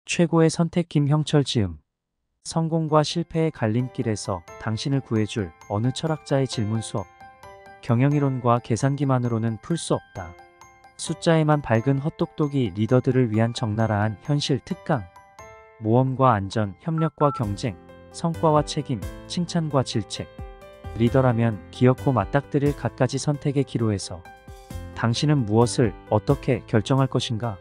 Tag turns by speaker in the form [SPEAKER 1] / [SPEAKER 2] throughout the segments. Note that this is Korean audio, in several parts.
[SPEAKER 1] 최고의 선택 김형철 지음. 성공과 실패의 갈림길에서 당신을 구해줄 어느 철학자의 질문 수업. 경영이론과 계산기만으로는 풀 수 없다. 숫자에만 밝은 헛똑똑이 리더들을 위한 적나라한 현실 특강. 모험과 안전, 협력과 경쟁, 성과와 책임, 칭찬과 질책. 리더라면 기어코 맞닥뜨릴 갖가지 선택의 기로에서 당신은 무엇을 어떻게 결정할 것인가?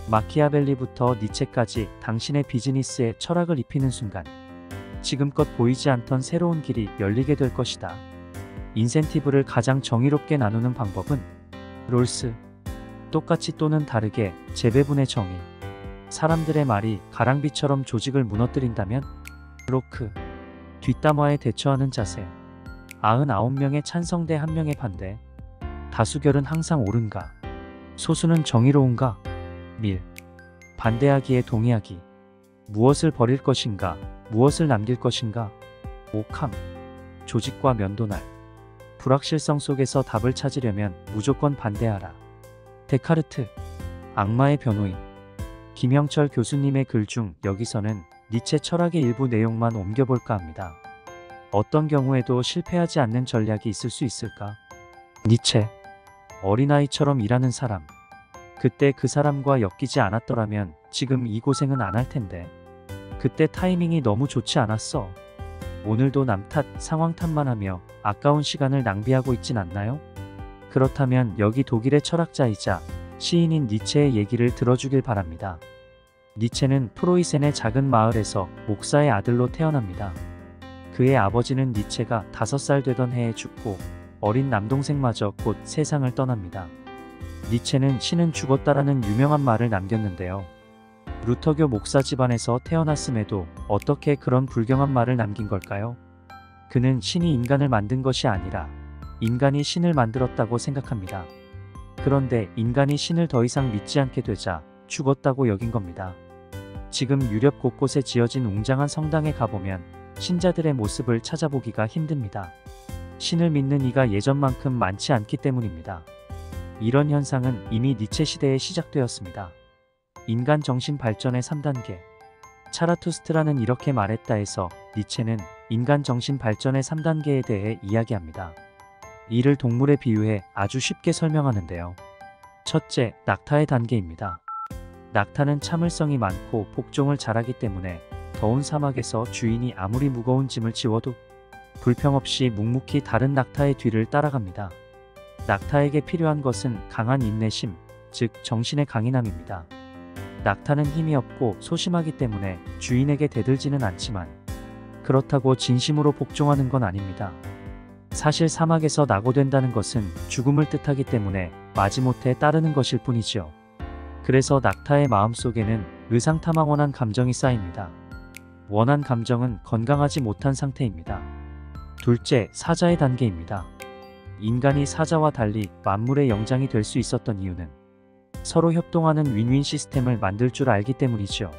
[SPEAKER 1] 마키아벨리부터 니체까지 당신의 비즈니스에 철학을 입히는 순간 지금껏 보이지 않던 새로운 길이 열리게 될 것이다. 인센티브를 가장 정의롭게 나누는 방법은 롤스. 똑같이 또는 다르게 재배분의 정의. 사람들의 말이 가랑비처럼 조직을 무너뜨린다면 로크. 뒷담화에 대처하는 자세. 99명의 찬성 대 1명의 반대. 다수결은 항상 옳은가? 소수는 정의로운가? 밀. 반대하기에 동의하기. 무엇을 버릴 것인가? 무엇을 남길 것인가? 오캄. 조직과 면도날. 불확실성 속에서 답을 찾으려면 무조건 반대하라. 데카르트. 악마의 변호인. 김형철 교수님의 글 중 여기서는 니체 철학의 일부 내용만 옮겨볼까 합니다. 어떤 경우에도 실패하지 않는 전략이 있을 수 있을까? 니체. 어린아이처럼 일하는 사람. 그때 그 사람과 엮이지 않았더라면 지금 이 고생은 안 할 텐데. 그때 타이밍이 너무 좋지 않았어. 오늘도 남 탓, 상황 탓만 하며 아까운 시간을 낭비하고 있진 않나요? 그렇다면 여기 독일의 철학자이자 시인인 니체의 얘기를 들어주길 바랍니다. 니체는 프로이센의 작은 마을에서 목사의 아들로 태어납니다. 그의 아버지는 니체가 5살 되던 해에 죽고 어린 남동생마저 곧 세상을 떠납니다. 니체는 신은 죽었다라는 유명한 말을 남겼는데요. 루터교 목사 집안에서 태어났음에도 어떻게 그런 불경한 말을 남긴 걸까요? 그는 신이 인간을 만든 것이 아니라 인간이 신을 만들었다고 생각합니다. 그런데 인간이 신을 더 이상 믿지 않게 되자 죽었다고 여긴 겁니다. 지금 유럽 곳곳에 지어진 웅장한 성당에 가보면 신자들의 모습을 찾아보기가 힘듭니다. 신을 믿는 이가 예전만큼 많지 않기 때문입니다. 이런 현상은 이미 니체 시대에 시작되었습니다. 인간 정신 발전의 3단계. 차라투스트라는 이렇게 말했다 해서 니체는 인간 정신 발전의 3단계에 대해 이야기합니다. 이를 동물에 비유해 아주 쉽게 설명하는데요. 첫째, 낙타의 단계입니다. 낙타는 참을성이 많고 복종을 잘하기 때문에 더운 사막에서 주인이 아무리 무거운 짐을 지워도 불평 없이 묵묵히 다른 낙타의 뒤를 따라갑니다. 낙타에게 필요한 것은 강한 인내심, 즉 정신의 강인함입니다. 낙타는 힘이 없고 소심하기 때문에 주인에게 대들지는 않지만 그렇다고 진심으로 복종하는 건 아닙니다. 사실 사막에서 낙오된다는 것은 죽음을 뜻하기 때문에 마지못해 따르는 것일 뿐이죠. 그래서 낙타의 마음속에는 의상탐망원한 감정이 쌓입니다. 원한 감정은 건강하지 못한 상태입니다. 둘째, 사자의 단계입니다. 인간이 사자와 달리 만물의 영장이 될 수 있었던 이유는 서로 협동하는 윈윈 시스템을 만들 줄 알기 때문이죠.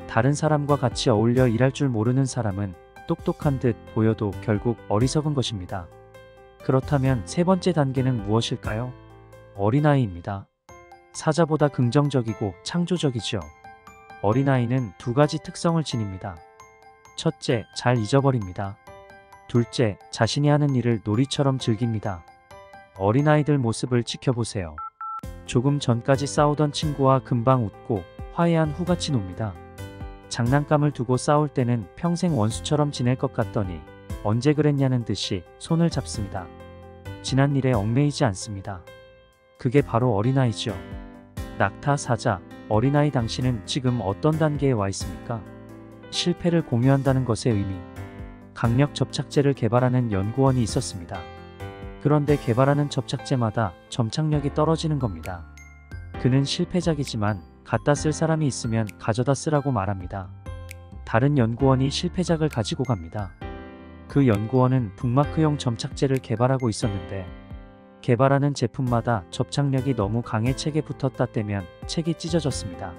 [SPEAKER 1] 다른 사람과 같이 어울려 일할 줄 모르는 사람은 똑똑한 듯 보여도 결국 어리석은 것입니다. 그렇다면 세 번째 단계는 무엇일까요? 어린아이입니다. 사자보다 긍정적이고 창조적이죠. 어린아이는 두 가지 특성을 지닙니다. 첫째, 잘 잊어버립니다. 둘째, 자신이 하는 일을 놀이처럼 즐깁니다. 어린아이들 모습을 지켜보세요. 조금 전까지 싸우던 친구와 금방 웃고 화해한 후 같이 놉니다. 장난감을 두고 싸울 때는 평생 원수처럼 지낼 것 같더니 언제 그랬냐는 듯이 손을 잡습니다. 지난 일에 얽매이지 않습니다. 그게 바로 어린아이죠. 낙타, 사자, 어린아이, 당신은 지금 어떤 단계에 와 있습니까? 실패를 공유한다는 것의 의미. 강력 접착제를 개발하는 연구원이 있었습니다. 그런데 개발하는 접착제마다 점착력이 떨어지는 겁니다. 그는 실패작이지만 갖다 쓸 사람이 있으면 가져다 쓰라고 말합니다. 다른 연구원이 실패작을 가지고 갑니다. 그 연구원은 북마크용 점착제를 개발하고 있었는데 개발하는 제품마다 접착력이 너무 강해 책에 붙었다 떼면 책이 찢어졌습니다.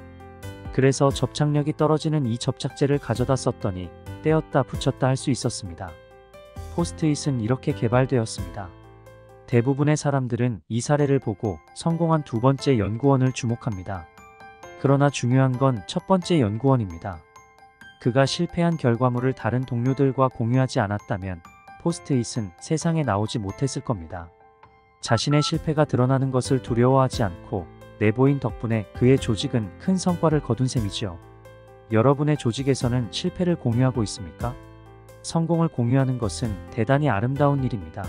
[SPEAKER 1] 그래서 접착력이 떨어지는 이 접착제를 가져다 썼더니 떼었다 붙였다 할 수 있었습니다. 포스트잇은 이렇게 개발되었습니다. 대부분의 사람들은 이 사례를 보고 성공한 두 번째 연구원을 주목합니다. 그러나 중요한 건 첫 번째 연구원입니다. 그가 실패한 결과물을 다른 동료들과 공유하지 않았다면 포스트잇은 세상에 나오지 못했을 겁니다. 자신의 실패가 드러나는 것을 두려워하지 않고 내보인 덕분에 그의 조직은 큰 성과를 거둔 셈이지요. 여러분의 조직에서는 실패를 공유하고 있습니까? 성공을 공유하는 것은 대단히 아름다운 일입니다.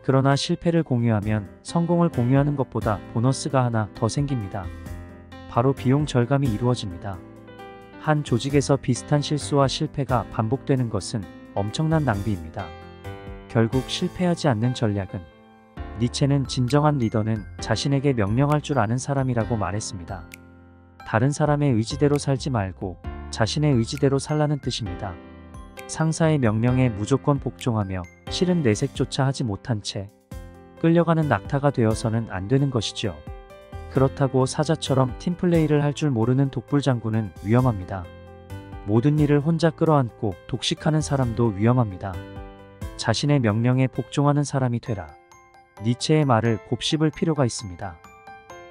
[SPEAKER 1] 그러나 실패를 공유하면 성공을 공유하는 것보다 보너스가 하나 더 생깁니다. 바로 비용 절감이 이루어집니다. 한 조직에서 비슷한 실수와 실패가 반복되는 것은 엄청난 낭비입니다. 결국 실패하지 않는 전략은 니체는 진정한 리더는 자신에게 명령할 줄 아는 사람이라고 말했습니다. 다른 사람의 의지대로 살지 말고 자신의 의지대로 살라는 뜻입니다. 상사의 명령에 무조건 복종하며 싫은 내색조차 하지 못한 채 끌려가는 낙타가 되어서는 안 되는 것이죠. 그렇다고 사자처럼 팀플레이를 할 줄 모르는 독불장군은 위험합니다. 모든 일을 혼자 끌어안고 독식하는 사람도 위험합니다. 자신의 명령에 복종하는 사람이 되라. 니체의 말을 곱씹을 필요가 있습니다.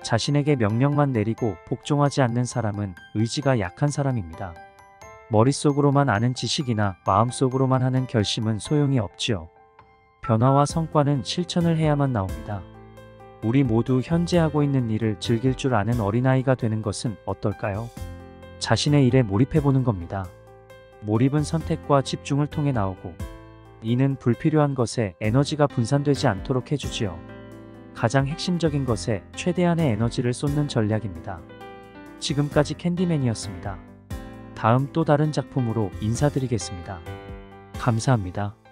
[SPEAKER 1] 자신에게 명령만 내리고 복종하지 않는 사람은 의지가 약한 사람입니다. 머릿속으로만 아는 지식이나 마음속으로만 하는 결심은 소용이 없지요. 변화와 성과는 실천을 해야만 나옵니다. 우리 모두 현재 하고 있는 일을 즐길 줄 아는 어린아이가 되는 것은 어떨까요? 자신의 일에 몰입해보는 겁니다. 몰입은 선택과 집중을 통해 나오고 이는 불필요한 것에 에너지가 분산되지 않도록 해주지요. 가장 핵심적인 것에 최대한의 에너지를 쏟는 전략입니다. 지금까지 캔디맨이었습니다. 다음 또 다른 작품으로 인사드리겠습니다. 감사합니다.